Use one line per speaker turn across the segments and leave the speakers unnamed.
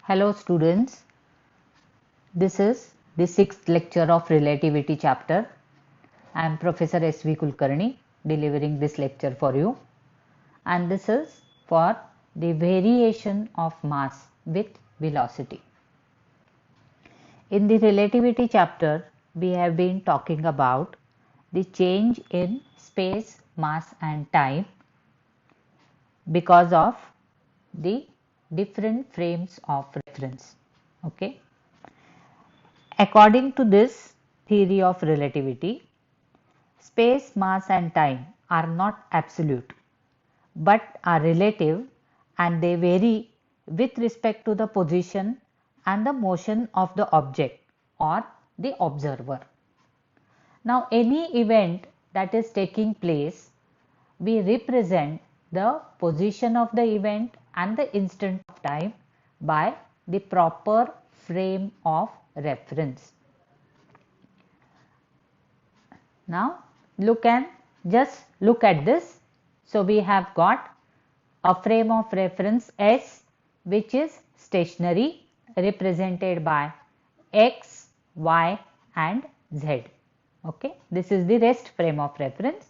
Hello students, this is the sixth lecture of Relativity chapter. I am Professor S.V. Kulkarni delivering this lecture for you, and this is for the variation of mass with velocity. In the Relativity chapter, we have been talking about the change in space, mass and time because of the different frames of reference. Okay. According to this theory of relativity, space, mass and time are not absolute but are relative, and they vary with respect to the position and the motion of the object or the observer. Now, any event that is taking place, we represent the position of the event and the instant of time by the proper frame of reference. Now just look at this. So we have got a frame of reference S, which is stationary, represented by X, Y and Z. Okay, this is the rest frame of reference,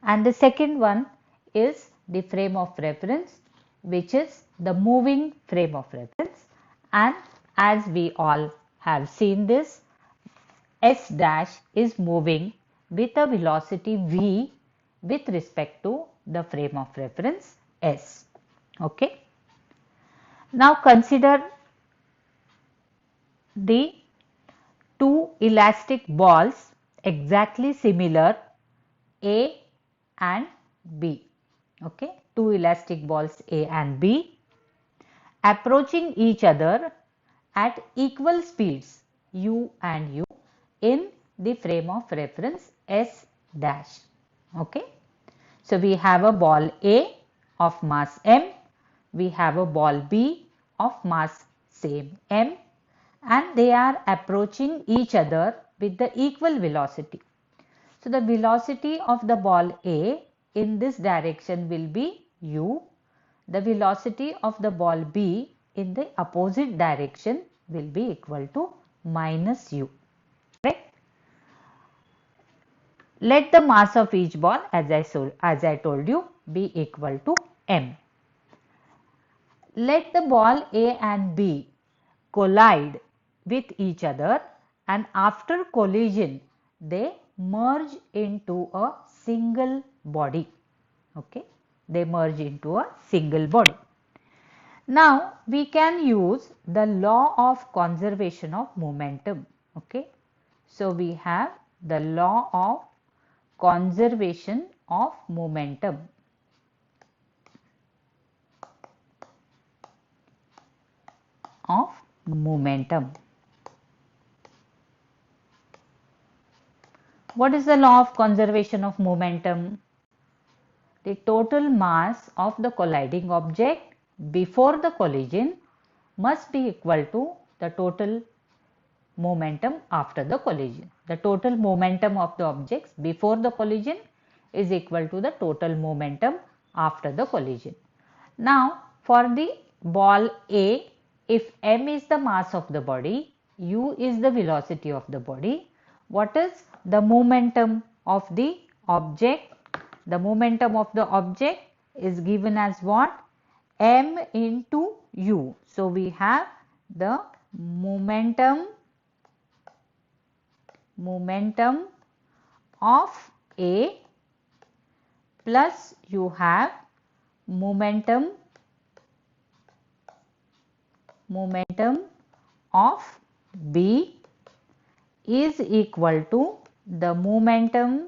and the second one is the frame of reference, which is the moving frame of reference. And as we all have seen this, S dash is moving with a velocity v with respect to the frame of reference S. Okay. Now consider the two elastic balls exactly similar, A and B. Okay. Two elastic balls A and B approaching each other at equal speeds u and u in the frame of reference S dash. Okay. So we have a ball A of mass m, we have a ball B of mass same m, and they are approaching each other with the equal velocity. So the velocity of the ball A in this direction will be u, the velocity of the ball B in the opposite direction will be equal to minus u. Let the mass of each ball, as I told you, be equal to m. Let the ball A and B collide with each other, and after collision they merge into a single body. Okay, they merge into a single body. Now we can use the law of conservation of momentum. Okay, so we have the law of conservation of momentum. What is the law of conservation of momentum? The total mass of the colliding object before the collision must be equal to the total momentum after the collision. The total momentum of the objects before the collision is equal to the total momentum after the collision. Now for the ball A, if m is the mass of the body, u is the velocity of the body, what is the momentum of the object? The momentum of the object is given as what? M into u. So we have the momentum of A plus you have momentum of B is equal to the momentum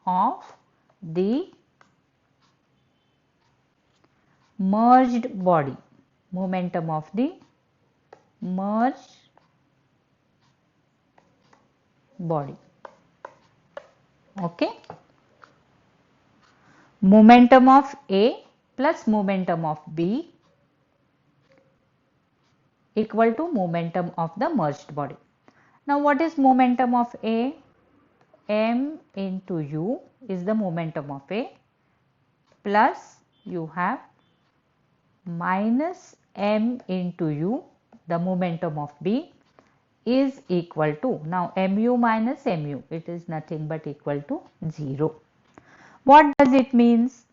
of the merged body. Momentum of the merged body. Okay. Momentum of A plus momentum of B equal to momentum of the merged body. Now what is momentum of A? M into U is the momentum of A, plus you have minus m into u, the momentum of B, is equal to, now mu minus mu, it is nothing but equal to 0. What does it means?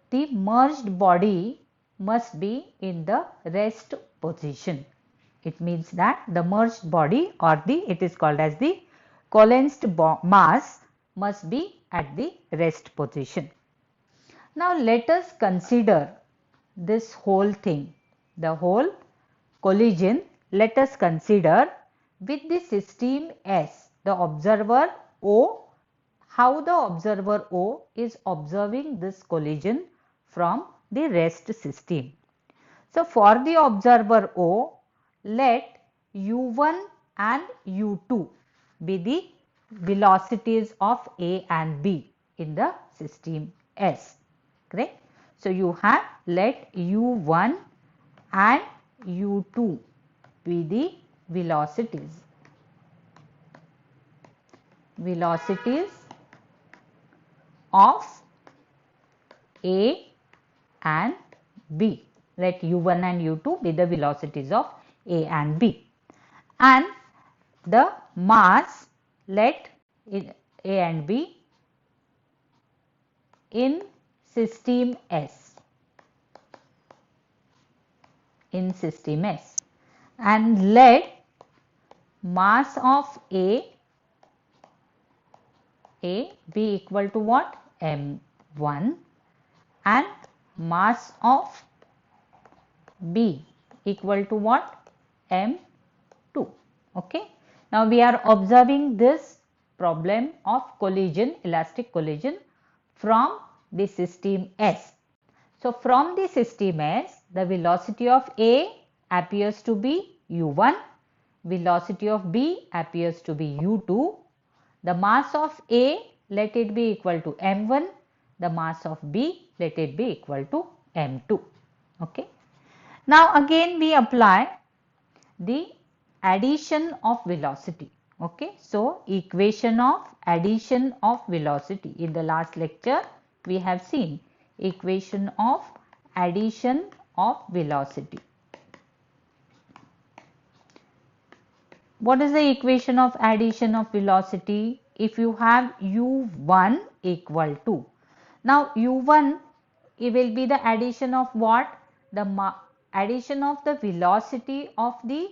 The merged body must be in the rest position. It means that the merged body, or it is called as the coalesced mass, must be at the rest position. Now let us consider this whole thing, the whole collision. Let us consider with the system S, the observer O, how the observer O is observing this collision from the rest system. So for the observer O, let u1 and u2 be the velocities of A and B in the system S. Correct? So you have let u1 and u2 be the velocities of A and B. Let u1 and u2 be the velocities of A and B, and the mass let A and B in system S, and let mass of A be equal to what? m1, and mass of B equal to what? m2. Okay. Now we are observing this problem of collision, elastic collision from the system S. So from the system S, the velocity of A appears to be u1, velocity of B appears to be u2, the mass of A let it be equal to m1, the mass of B let it be equal to m2. Okay. Now again we apply the addition of velocity. Okay. So equation of addition of velocity. In the last lecture we have seen equation of addition of velocity. What is the equation of addition of velocity? If you have u1 equal to, now u1, it will be the addition of what? The addition of the velocity of the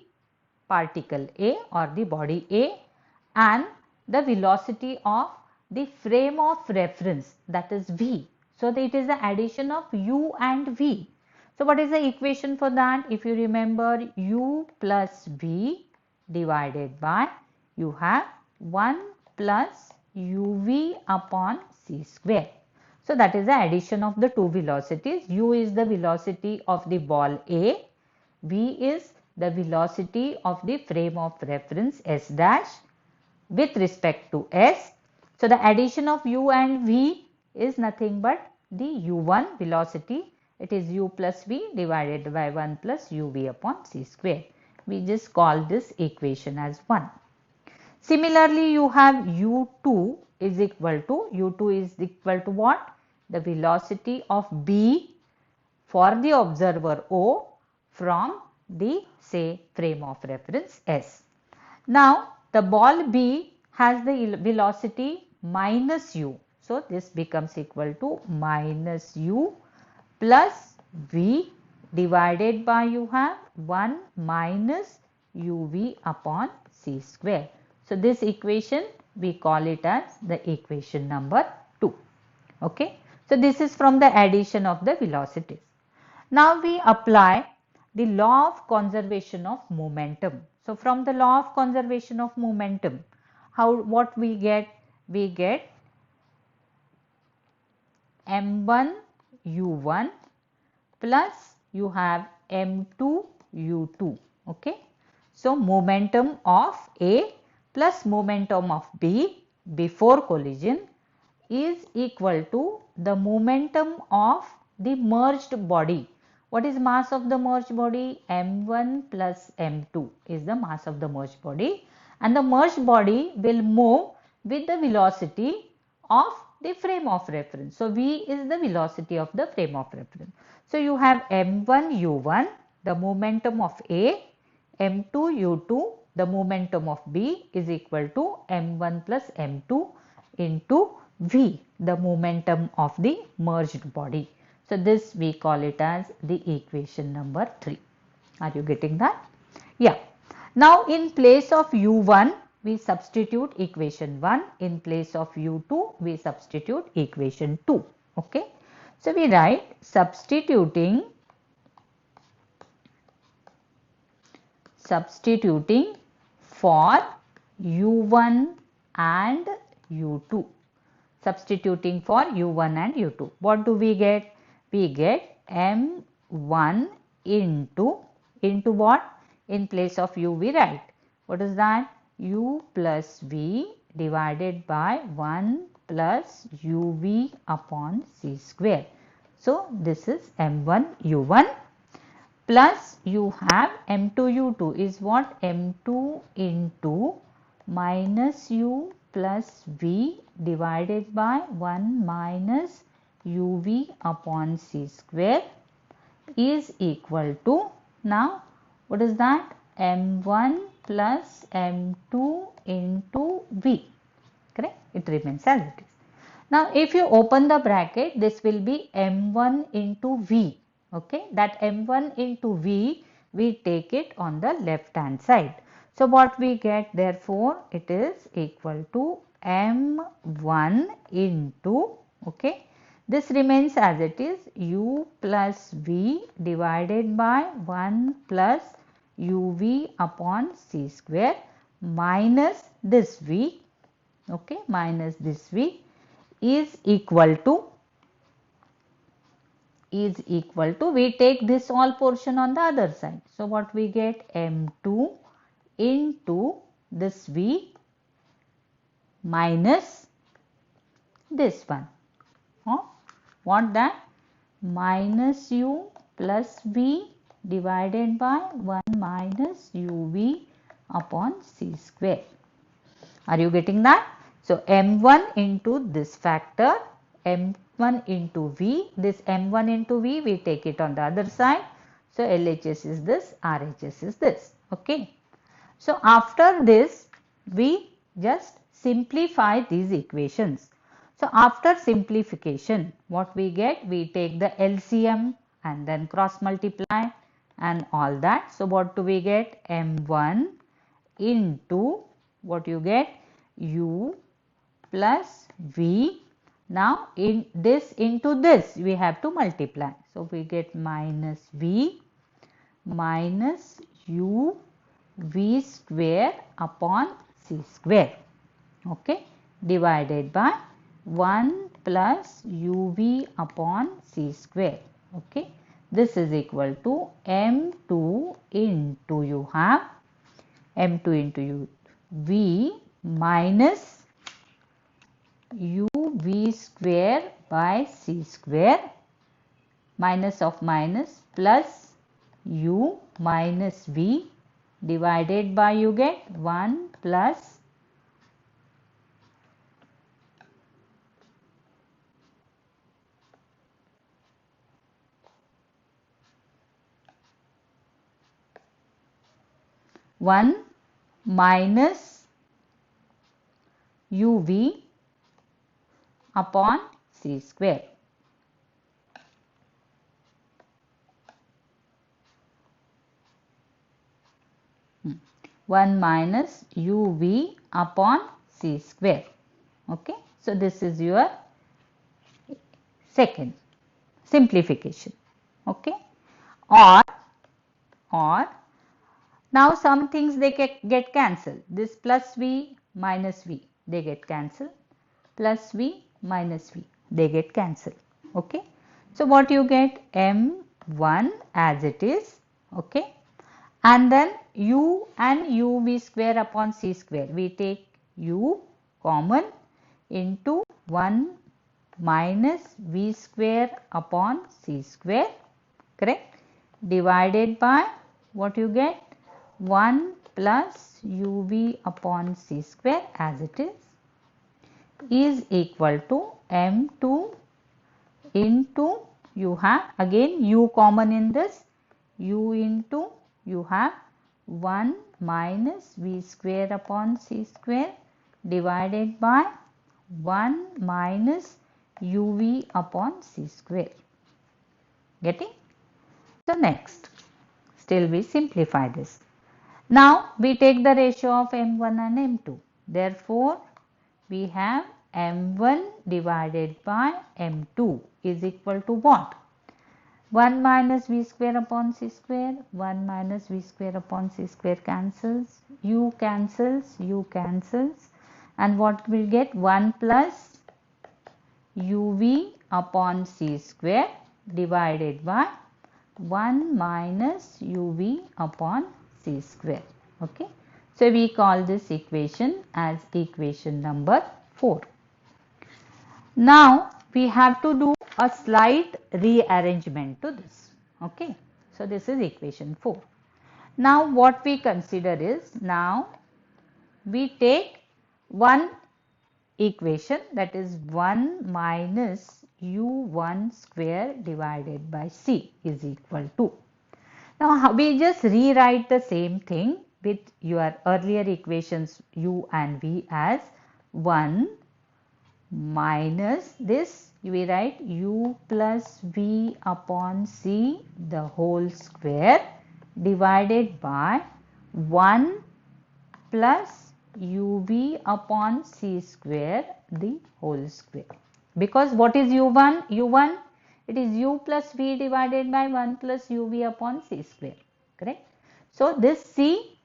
particle A or the body A and the velocity of the frame of reference, that is V. So it is the addition of u and V. So what is the equation for that? If you remember, u plus V divided by, you have 1 plus uv upon c square. So that is the addition of the two velocities. U is the velocity of the ball A, V is the velocity of the frame of reference S dash with respect to S. So the addition of u and V is nothing but the u1 velocity. It is u plus V divided by 1 plus uv upon c square. We just call this equation as 1. Similarly, you have u2 is equal to what? The velocity of B for the observer O from the frame of reference S. Now the ball B has the velocity minus u. So this becomes equal to minus u plus V divided by, you have 1 minus uv upon c square. So this equation we call it as the equation number 2. Okay. So this is from the addition of the velocities. Now we apply the law of conservation of momentum. So from the law of conservation of momentum, what we get? We get m1 u1 plus you have m2 u2. Okay. So momentum of A plus momentum of B before collision is equal to the momentum of the merged body. What is mass of the merged body? m1 plus m2 is the mass of the merged body, and the merged body will move with the velocity of the frame of reference. So v is the velocity of the frame of reference. So you have m1 u1, the momentum of A, m2 u2, the momentum of B is equal to m1 plus m2 into v, the momentum of the merged body. So this we call it as the equation number 3. Are you getting that? Yeah. Now in place of u1 we substitute equation 1, in place of u2 we substitute equation 2. Okay. So we write substituting for u1 and u2. Substituting for u1 and u2. What do we get? We get m1 into what? In place of u we write. What is that? U plus v divided by 1 plus uv upon c square. So this is m1 u1 plus you have m2 u2 is what? m2 into minus u plus v divided by 1 minus uv upon c square is equal to, now what is that? m1 plus m2 into v. Correct? It remains as it is. Now if you open the bracket, this will be m1 into v. Okay, that m1 into v, we take it on the left hand side. So what we get, therefore it is equal to m1 into, okay, this remains as it is, u plus v divided by 1 plus uv upon c square minus this v, okay, minus this v is equal to, we take this all portion on the other side. So what we get? m2 into this v minus this one. What that? Minus u plus v divided by 1 minus uv upon c square. Are you getting that? So m1 into this factor, m1 into v, this m1 into v we take it on the other side. So LHS is this, RHS is this. Okay. So after this we just simplify these equations. So after simplification, what we get? We take the LCM and then cross multiply and all that. So what do we get? m1 into, what you get? u plus v. Now in this into this we have to multiply. So we get minus v minus u v square upon c square, okay, divided by 1 plus uv upon c square. Okay, this is equal to m2 into, you have m2 into u v minus uv square by c square, minus of minus plus u minus v divided by, you get 1 plus one minus uv upon c square. One minus uv upon c square. Okay, so this is your second simplification. Okay, or now some things they get cancelled. This plus v minus v they get cancelled, plus v minus v they get cancelled. Okay, so what you get? m1 as it is, okay, and then u and uv square upon c square, we take u common into 1 minus v square upon c square, correct, divided by, what you get? 1 plus uv upon c square as it is equal to m2 into, you have again u common in this, u into, you have 1 minus v square upon c square divided by 1 minus uv upon c square. Getting? So next, still we simplify this. Now we take the ratio of m1 and m2. Therefore, we have m1 divided by m2 is equal to what? 1 minus v square upon c square, 1 minus v square upon c square cancels, u cancels, u cancels, and what will get? 1 plus uv upon c square divided by 1 minus uv upon c square. Okay. So we call this equation as equation number 4. Now we have to do a slight rearrangement to this. Okay. So this is equation 4. Now what we consider is, now we take one equation, that is 1 minus u1 square divided by c is equal to. Now we just rewrite the same thing with your earlier equations u and v as 1 minus this, we write u plus v upon c the whole square divided by 1 plus uv upon c square the whole square. Because what is u1? u1, it is u plus v divided by 1 plus uv upon c square, correct? So this c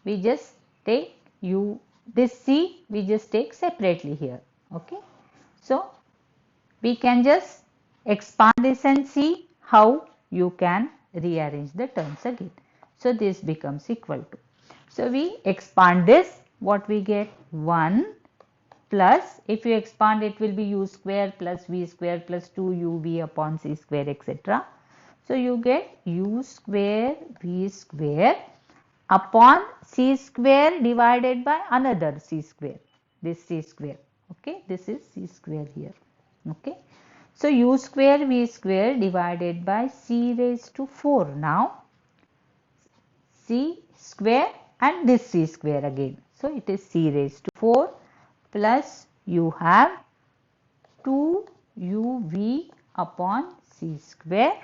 we just take u, this c we just take separately here. Okay. So we can just expand this and see how you can rearrange the terms again. So this becomes equal to, so we expand this, what we get? 1 plus, if you expand it will be u square plus v square plus 2uv upon c square, etc. So you get u square v square upon c square divided by another c square, this c square. Okay, this is c square here. Okay. So u square v square divided by c raised to 4. Now c square and this c square again. So it is c raised to 4 plus you have 2uv upon c square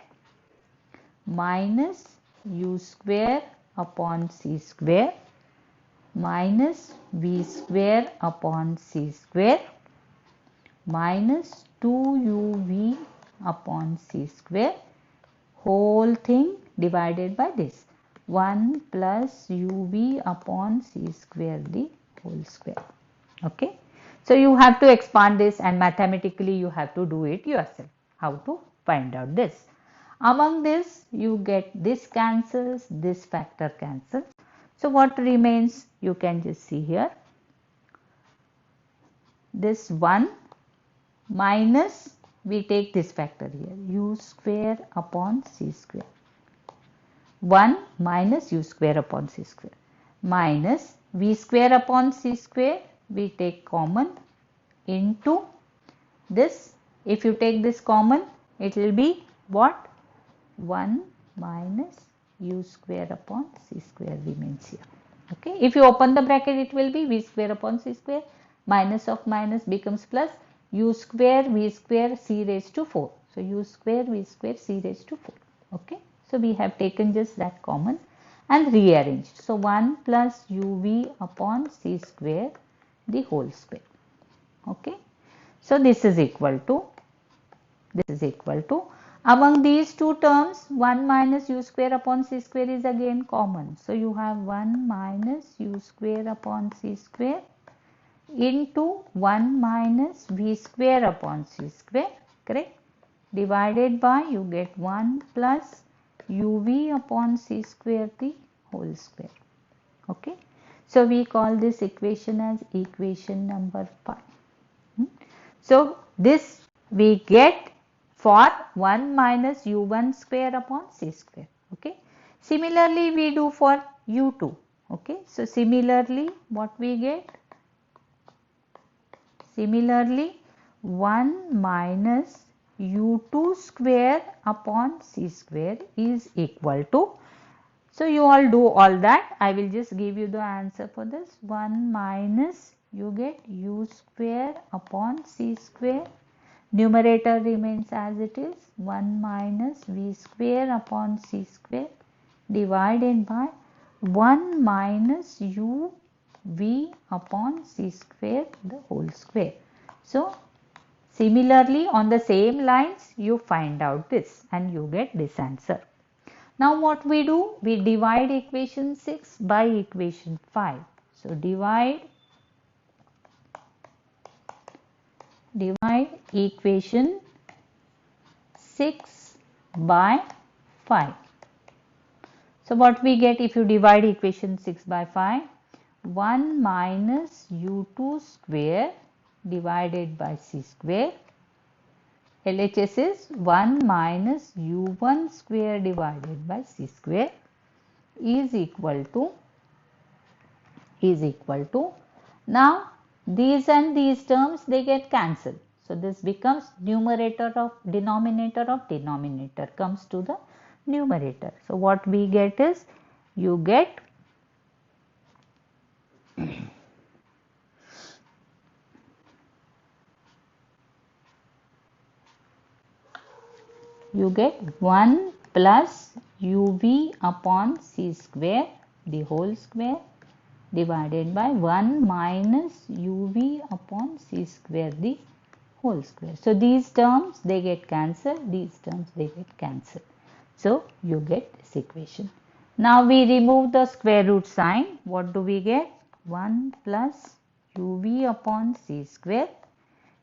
minus u square upon c square minus v square upon c square minus 2uv upon c square, whole thing divided by this 1 plus uv upon c square the whole square. Okay. So you have to expand this and mathematically you have to do it yourself, how to find out this. Among this you get this cancels, this factor cancels. So what remains? You can just see here, this 1 minus, we take this factor here, u square upon c square, 1 minus u square upon c square minus v square upon c square, we take common into this. If you take this common, it will be what? 1 minus u square upon c square remains here. Okay. If you open the bracket, it will be v square upon c square, minus of minus becomes plus, u square v square c raised to 4. So u square v square c raised to 4. Okay. So we have taken just that common and rearranged. So 1 plus uv upon c square the whole square. Okay. So this is equal to, among these two terms 1 minus u square upon c square is again common. So you have 1 minus u square upon c square into 1 minus v square upon c square, correct, divided by, you get 1 plus uv upon c square the whole square. Okay. So we call this equation as equation number 5. So this we get for 1 minus u1 square upon c square. Okay. Similarly we do for u2. Okay. So similarly what we get? Similarly 1 minus u2 square upon c square is equal to, so you all do all that. I will just give you the answer for this. 1 minus, you get u square upon c square. Numerator remains as it is, 1 minus v square upon c square divided by 1 minus u v upon c square the whole square. So similarly on the same lines you find out this and you get this answer. Now what we do? We divide equation 6 by equation 5. So divide equation 6 by 5. So what we get if you divide equation 6 by 5? 1 minus u2 square divided by c square. LHS is 1 minus u1 square divided by c square is equal to, now these and these terms they get cancelled. So this becomes numerator of denominator comes to the numerator. So what we get is, you get 1 plus uv upon c square the whole square divided by 1 minus uv upon c square the whole square. So these terms they get cancelled, these terms they get cancelled. So you get this equation. Now we remove the square root sign. What do we get? 1 plus uv upon c square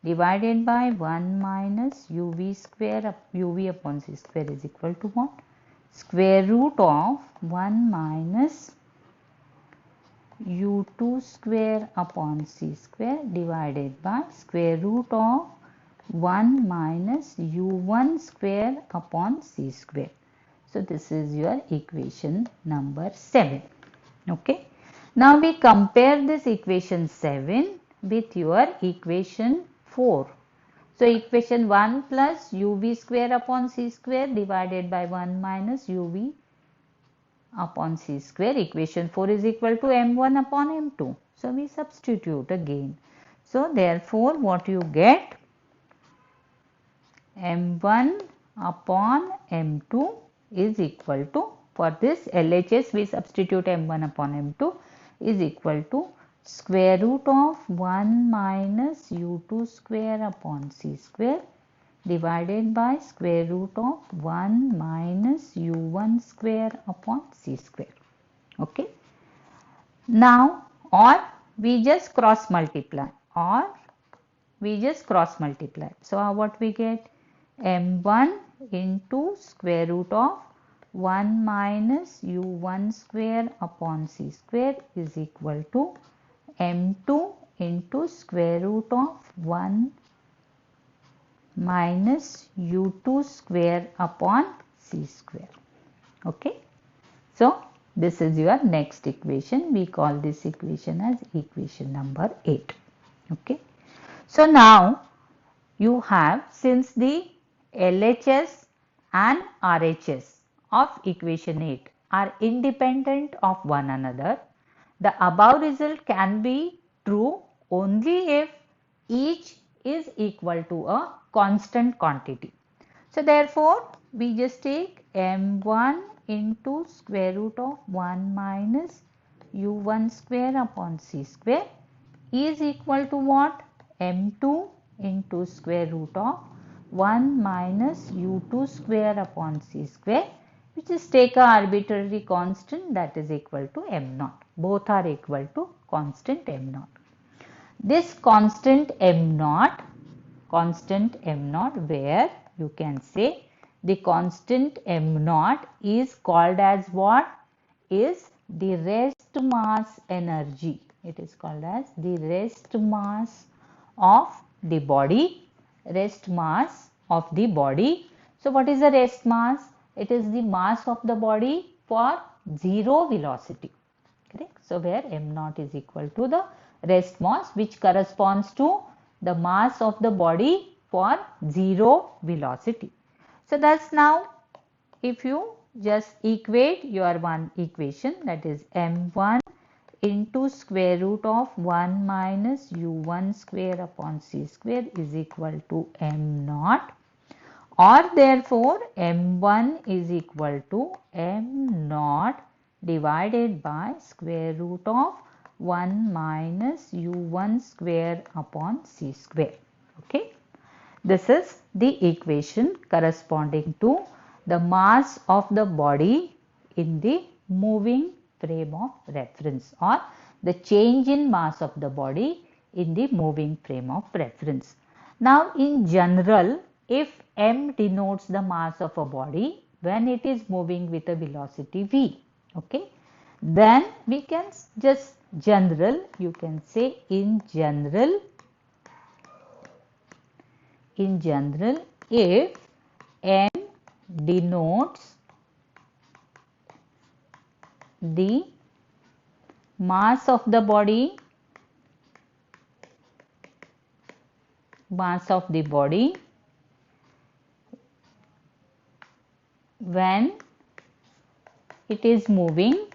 divided by 1 minus uv square, uv upon c square is equal to what? Square root of 1 minus u2 square upon c square divided by square root of 1 minus u1 square upon c square. So this is your equation number 7. Okay. Now we compare this equation 7 with your equation 4. So equation 1 plus uv square upon c square divided by 1 minus uv upon c square. Equation 4 is equal to m1 upon m2. So we substitute again. So therefore what you get? m1 upon m2 is equal to, for this LHS we substitute m1 upon m2 is equal to square root of 1 minus u2 square upon c square divided by square root of 1 minus u1 square upon c square. Okay. Now or we just cross multiply, So what we get? m1 into square root of 1 minus u1 square upon c square is equal to m2 into square root of 1 minus u2 square upon c square. Okay. So this is your next equation. We call this equation as equation number 8. Okay. So now you have, since the LHS and RHS of equation 8 are independent of one another, the above result can be true only if each is equal to a constant quantity. So therefore we just take m1 into square root of 1 minus u1 square upon c square is equal to what? m2 into square root of 1 minus u2 square upon c square, which is take a arbitrary constant that is equal to m0. Both are equal to constant m0. This constant m0 where you can say the constant m0 is called as what? Is the rest mass energy. It is called as the rest mass of the body. So what is the rest mass? It is the mass of the body for zero velocity. Correct? So where m0 is equal to the rest mass, which corresponds to the mass of the body for zero velocity. So thus now if you just equate your one equation, that is m1 into square root of 1 minus u1 square upon c square is equal to m naught, or therefore m1 is equal to m naught divided by square root of 1 minus u1 square upon c square. Okay. This is the equation corresponding to the mass of the body in the moving frame of reference, or the change in mass of the body in the moving frame of reference. Now in general, if m denotes the mass of a body when it is moving with a velocity v, okay, then we can just you can say in general, if m denotes the mass of the body, when it is moving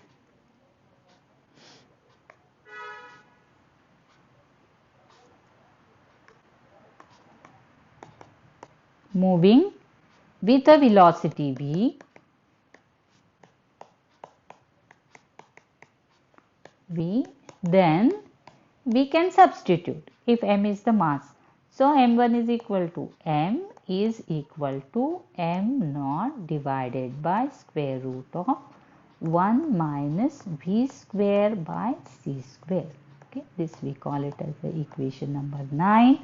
with a velocity v, then we can substitute if m is the mass. So m1 is equal to m naught divided by square root of 1 minus v square by c square. Okay, this we call it as the equation number 9,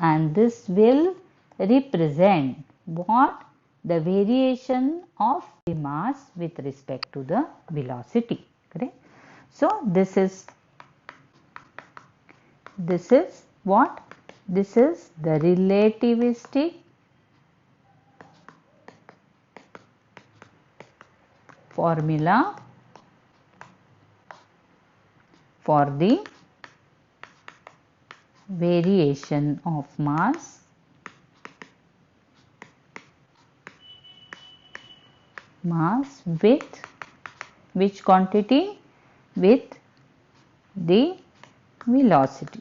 and this will represent what? The variation of the mass with respect to the velocity. Correct? So this is what? This is the relativistic formula for the variation of mass with which quantity? With the velocity.